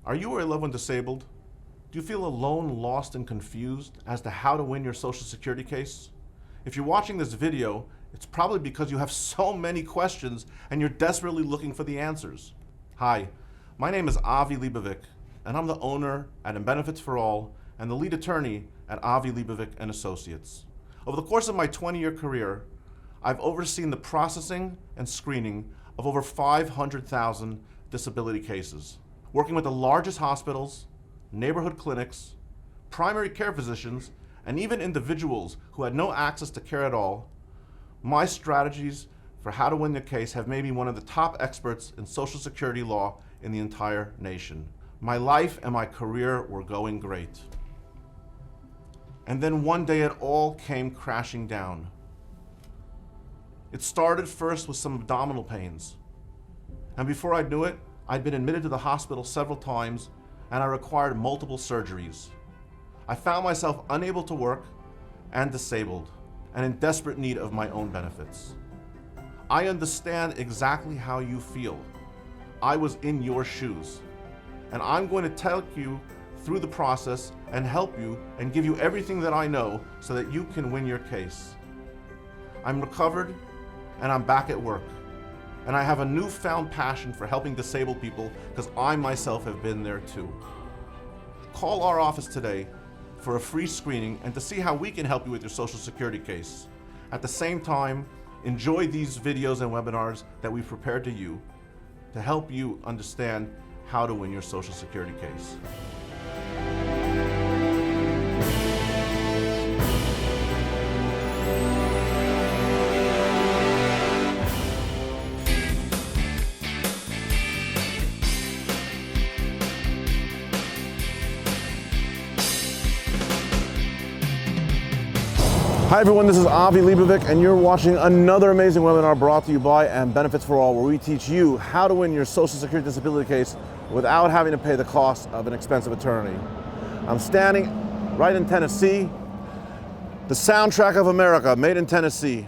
Are you or a loved one disabled? Do you feel alone, lost, and confused as to how to win your Social Security case? If you're watching this video, it's probably because you have so many questions and you're desperately looking for the answers. Hi, my name is Avi Leibovic, and I'm the owner at Benefits for All and the lead attorney at Avi Leibovic Associates. Over the course of my 20-year career, I've overseen the processing and screening of over 500,000 disability cases, working with the largest hospitals, neighborhood clinics, primary care physicians, and even individuals who had no access to care at all. My strategies for how to win the case have made me one of the top experts in Social Security law in the entire nation. My life and my career were going great. And then one day it all came crashing down. It started first with some abdominal pains. And before I knew it, I'd been admitted to the hospital several times and I required multiple surgeries. I found myself unable to work and disabled and in desperate need of my own benefits. I understand exactly how you feel. I was in your shoes. And I'm going to take you through the process and help you and give you everything that I know so that you can win your case. I'm recovered and I'm back at work. And I have a newfound passion for helping disabled people because I myself have been there too. Call our office today for a free screening and to see how we can help you with your Social Security case. At the same time, enjoy these videos and webinars that we've prepared to help you understand how to win your Social Security case. Hi everyone, this is Avi Leibovic and you're watching another amazing webinar brought to you by Benefits for All, where we teach you how to win your Social Security disability case without having to pay the cost of an expensive attorney. I'm standing right in Tennessee, the soundtrack of America, made in Tennessee.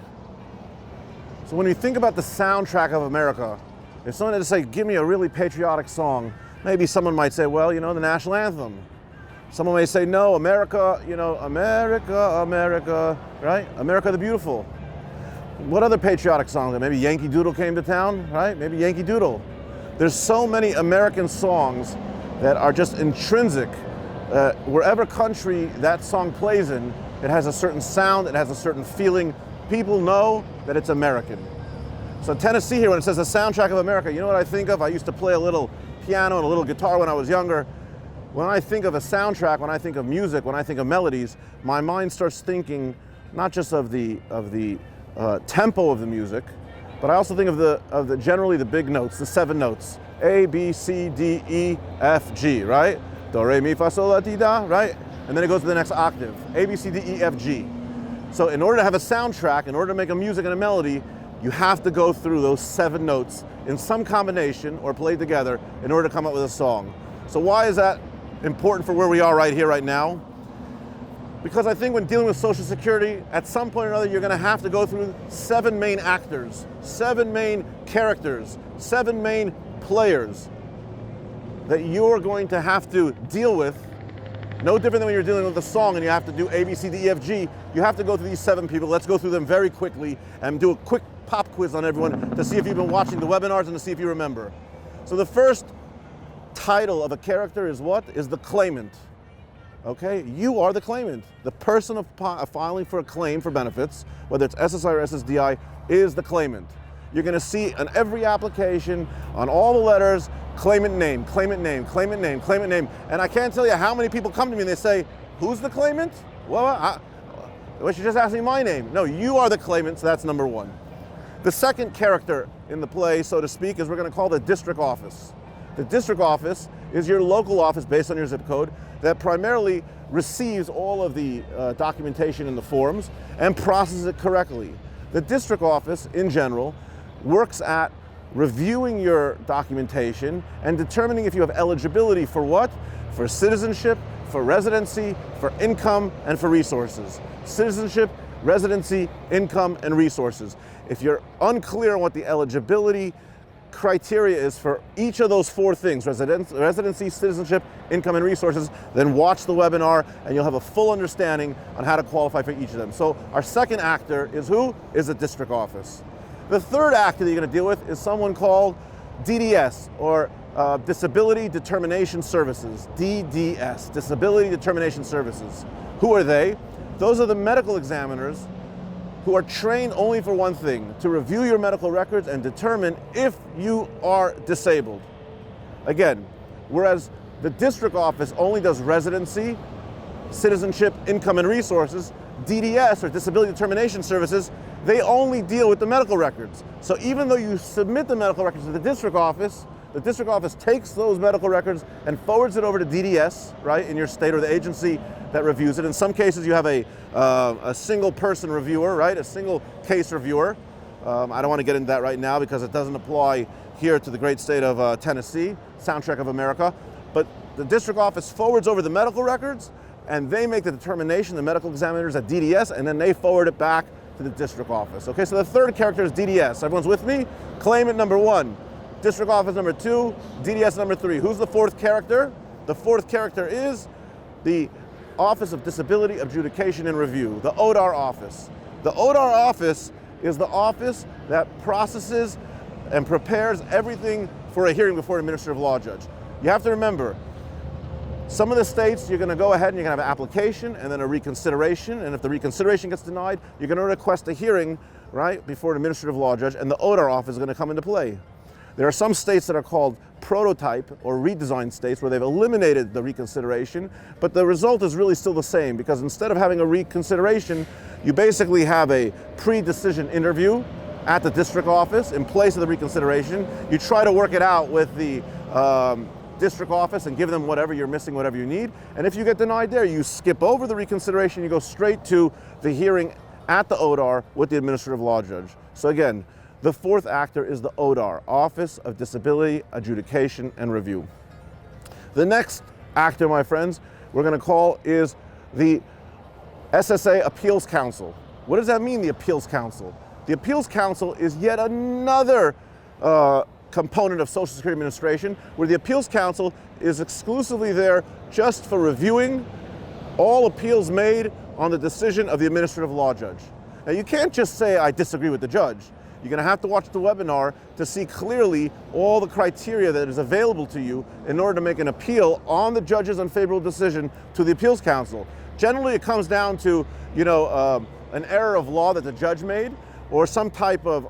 So when you think about the soundtrack of America, if someone had to say, give me a really patriotic song, maybe someone might say, well, you know, the national anthem. Someone may say, no, America, you know, America, America, right? America the Beautiful. What other patriotic songs? Maybe Yankee Doodle came to town, right? Maybe Yankee Doodle. There's so many American songs that are just intrinsic. Wherever country that song plays in, it has a certain sound, it has a certain feeling. People know that it's American. So Tennessee here, when it says the soundtrack of America, you know what I think of? I used to play a little piano and a little guitar when I was younger. When I think of a soundtrack, when I think of music, when I think of melodies, my mind starts thinking not just of the tempo of the music, but I also think of generally the big notes, the 7 notes: A, B, C, D, E, F, G, right? Do, re, mi, fa, sol, la, ti, da, right? And then it goes to the next octave: A, B, C, D, E, F, G. So in order to have a soundtrack, in order to make a music and a melody, you have to go through those 7 notes in some combination or played together in order to come up with a song. So why is that important for where we are right here, right now? Because I think when dealing with Social Security, at some point or another, you're going to have to go through 7 main actors, 7 main characters, 7 main players that you're going to have to deal with. No different than when you're dealing with a song and you have to do A, B, C, D, E, F, G. You have to go through these 7 people. Let's go through them very quickly and do a quick pop quiz on everyone to see if you've been watching the webinars and to see if you remember. So the first title of a character is what? Is the claimant. Okay, you are the claimant. The person filing for a claim for benefits, whether it's SSI or SSDI, is the claimant. You're going to see on every application, on all the letters, claimant name, claimant name, claimant name, claimant name. And I can't tell you how many people come to me and they say, who's the claimant? Well, you just asked me my name. No, you are the claimant, so that's number 1. The second character in the play, so to speak, is we're going to call the district office. The district office is your local office based on your zip code that primarily receives all of the documentation in the forms and processes it correctly. The district office, in general, works at reviewing your documentation and determining if you have eligibility for what? For citizenship, for residency, for income, and for resources. Citizenship, residency, income, and resources. If you're unclear on what the eligibility criteria is for each of those 4 things, residency, citizenship, income, and resources, then watch the webinar and you'll have a full understanding on how to qualify for each of them. So our second actor is who? Is the district office. The third actor that you're going to deal with is someone called DDS, or Disability Determination Services, DDS, Disability Determination Services. Who are they? Those are the medical examiners who are trained only for one thing, to review your medical records and determine if you are disabled. Again, whereas the district office only does residency, citizenship, income, and resources, DDS, or Disability Determination Services, they only deal with the medical records. So even though you submit the medical records to the district office takes those medical records and forwards it over to DDS, right, in your state, or the agency that reviews it. In some cases you have a single person reviewer, right, a single case reviewer. I don't want to get into that right now because it doesn't apply here to the great state of Tennessee, soundtrack of America. But the district office forwards over the medical records and they make the determination, the medical examiners at DDS, and then they forward it back to the district office. Okay, so the third character is DDS. Everyone's with me? Claimant number 1, district office number 2, DDS number 3. Who's the fourth character? The fourth character is the Office of Disability Adjudication and Review, the ODAR office. The ODAR office is the office that processes and prepares everything for a hearing before an administrative law judge. You have to remember, some of the states, you're going to go ahead and you're going to have an application and then a reconsideration, and if the reconsideration gets denied, you're going to request a hearing, right, before an administrative law judge, and the ODAR office is going to come into play. There are some states that are called prototype or redesigned states where they've eliminated the reconsideration, but the result is really still the same, because instead of having a reconsideration, you basically have a pre-decision interview at the district office in place of the reconsideration. You try to work it out with the district office and give them whatever you're missing, whatever you need. And if you get denied there, you skip over the reconsideration, you go straight to the hearing at the ODAR with the administrative law judge. So again, the fourth actor is the ODAR, Office of Disability Adjudication and Review. The next actor, my friends, we're going to call is the SSA Appeals Council. What does that mean, the Appeals Council? The Appeals Council is yet another component of Social Security Administration, where the Appeals Council is exclusively there just for reviewing all appeals made on the decision of the administrative law judge. Now, you can't just say, I disagree with the judge. You're going to have to watch the webinar to see clearly all the criteria that is available to you in order to make an appeal on the judge's unfavorable decision to the Appeals Council. Generally, it comes down to, an error of law that the judge made, or some type of,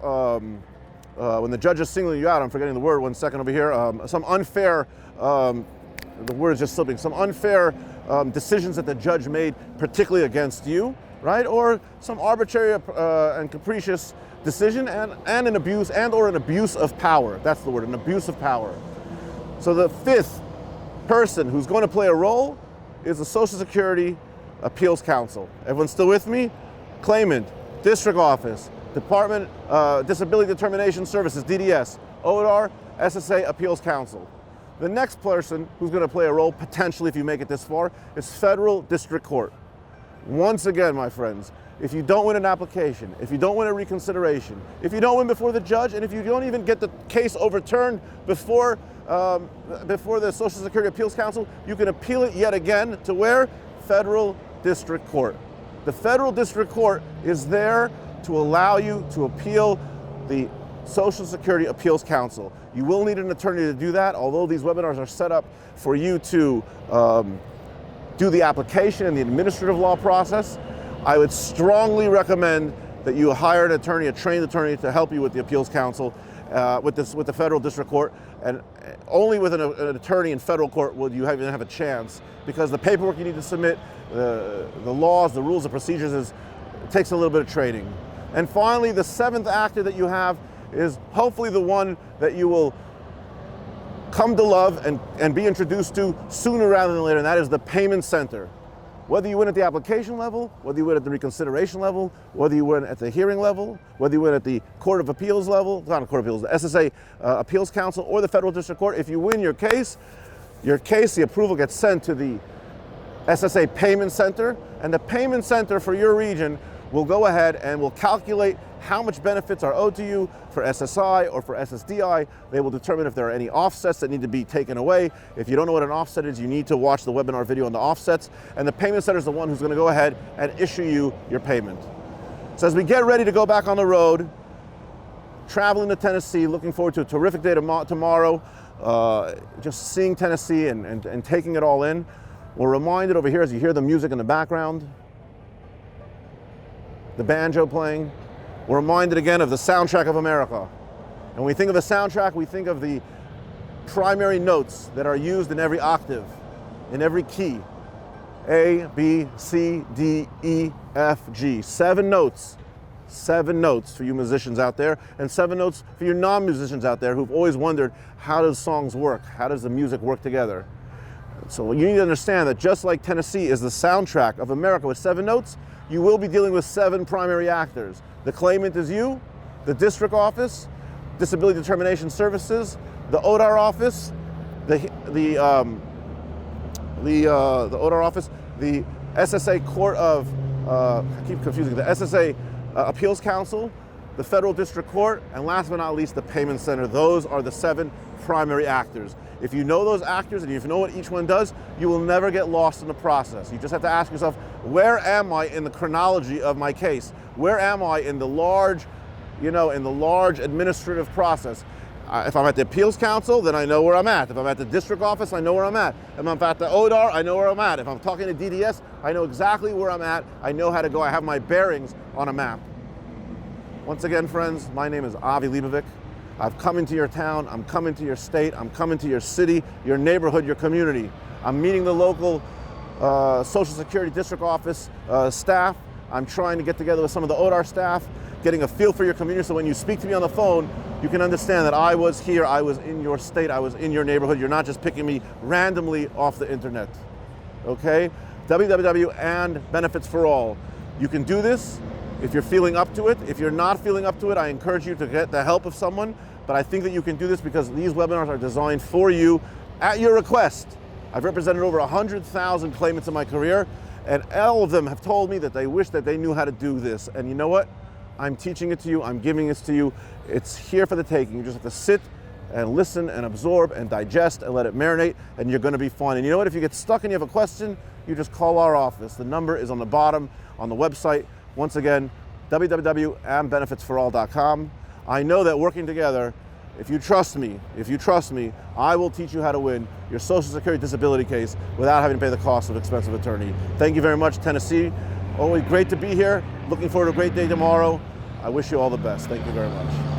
when the judge is singling you out, I'm forgetting the word, 1 second over here, some unfair, the word is just slipping, some unfair decisions that the judge made particularly against you, right? Or some arbitrary and capricious decision and an abuse or an abuse of power. That's the word, an abuse of power. So the fifth person who's going to play a role is the Social Security Appeals Council. Everyone still with me? Claimant, district office, Department Disability Determination Services, DDS, ODAR, SSA Appeals Council. The next person who's going to play a role, potentially if you make it this far, is Federal District Court. Once again, my friends, if you don't win an application, if you don't win a reconsideration, if you don't win before the judge, and if you don't even get the case overturned before the Social Security Appeals Council, you can appeal it yet again to where? Federal District Court. The Federal District Court is there to allow you to appeal the Social Security Appeals Council. You will need an attorney to do that, although these webinars are set up for you to do the application and the administrative law process. I would strongly recommend that you hire an attorney, a trained attorney, to help you with the Appeals Council, with the Federal District Court, and only with an attorney in federal court will you even have a chance, because the paperwork you need to submit, the laws, the rules, the procedures, it takes a little bit of training. And finally, the seventh actor that you have is hopefully the one that you will come to love and be introduced to sooner rather than later, and that is the payment center. Whether you win at the application level, whether you win at the reconsideration level, whether you win at the hearing level, whether you win at the Court of Appeals level, not a Court of Appeals, the SSA Appeals Council or the Federal District Court, if you win your case, the approval gets sent to the SSA Payment Center, and the Payment Center for your region will go ahead and will calculate how much benefits are owed to you for SSI or for SSDI. They will determine if there are any offsets that need to be taken away. If you don't know what an offset is, you need to watch the webinar video on the offsets, and the payment center is the one who's going to go ahead and issue you your payment. So as we get ready to go back on the road, traveling to Tennessee, looking forward to a terrific day tomorrow, just seeing Tennessee and taking it all in. We're reminded over here as you hear the music in the background, the banjo playing, we're reminded again of the soundtrack of America. And when we think of the soundtrack, we think of the primary notes that are used in every octave, in every key. A, B, C, D, E, F, G. 7 notes. 7 notes for you musicians out there, and 7 notes for you non-musicians out there who've always wondered, how does songs work? How does the music work together? So you need to understand that just like Tennessee is the soundtrack of America with 7 notes, you will be dealing with 7 primary actors. The claimant is you, the district office, Disability Determination Services, the ODAR office, the ODAR office, the SSA Court of, I keep confusing, the SSA Appeals Council, the Federal District Court, and last but not least, the Payment Center. Those are the 7 primary actors. If you know those actors and if you know what each one does, you will never get lost in the process. You just have to ask yourself, where am I in the chronology of my case? Where am I in the large, in the large administrative process? If I'm at the Appeals Council, then I know where I'm at. If I'm at the district office, I know where I'm at. If I'm at the ODAR, I know where I'm at. If I'm talking to DDS, I know exactly where I'm at. I know how to go. I have my bearings on a map. Once again, friends, my name is Avi Leibovic. I've come into your town, I'm coming to your state, I'm coming to your city, your neighborhood, your community. I'm meeting the local Social Security District Office staff. I'm trying to get together with some of the ODAR staff, getting a feel for your community so when you speak to me on the phone, you can understand that I was here, I was in your state, I was in your neighborhood. You're not just picking me randomly off the internet, okay? www and benefits for all. You can do this if you're feeling up to it. If you're not feeling up to it, I encourage you to get the help of someone, but I think that you can do this because these webinars are designed for you at your request. I've represented over 100,000 claimants in my career, and all of them have told me that they wish that they knew how to do this. And you know what? I'm teaching it to you, I'm giving this to you. It's here for the taking. You just have to sit and listen and absorb and digest and let it marinate, and you're gonna be fine. And you know what? If you get stuck and you have a question, you just call our office. The number is on the bottom on the website. Once again, www.benefitsforall.com. I know that working together, if you trust me, I will teach you how to win your Social Security disability case without having to pay the cost of expensive attorney. Thank you very much, Tennessee. Always great to be here. Looking forward to a great day tomorrow. I wish you all the best. Thank you very much.